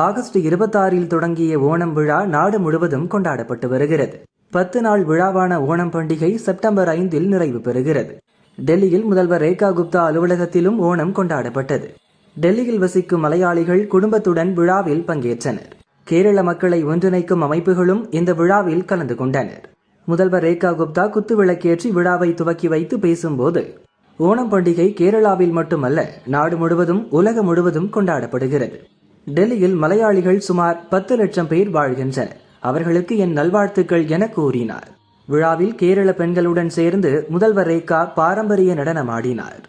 August 26 தொடங்கிய ஓணம் விழா நாடு முழுவதும் கொண்டாடப்பட்டு வருகிறது. 10 நாள் விழாவான ஓணம் பண்டிகை செப்டம்பர் 5 நிறைவு பெறுகிறது. டெல்லியில் முதல்வர் ரேகா குப்தா அலுவலகத்திலும் ஓணம் கொண்டாடப்பட்டது. டெல்லியில் வசிக்கும் மலையாளிகள் குடும்பத்துடன் விழாவில் பங்கேற்றனர். கேரள மக்களை ஒன்றிணைக்கும் அமைப்புகளும் இந்த விழாவில் கலந்து கொண்டனர். முதல்வர் ரேகா குப்தா குத்துவிளக்கேற்றி விழாவை துவக்கி வைத்து பேசும்போது, ஓணம் பண்டிகை கேரளாவில் மட்டுமல்ல, நாடு முழுவதும் உலகம் முழுவதும் கொண்டாடப்படுகிறது. டெல்லியில் மலையாளிகள் சுமார் 10 லட்சம் பேர் வாழ்கின்றனர். அவர்களுக்கு என் நல்வாழ்த்துக்கள் என கூறினார். விழாவில் கேரள பெண்களுடன் சேர்ந்து முதல்வர் ரேகா பாரம்பரிய நடனமாடினார்.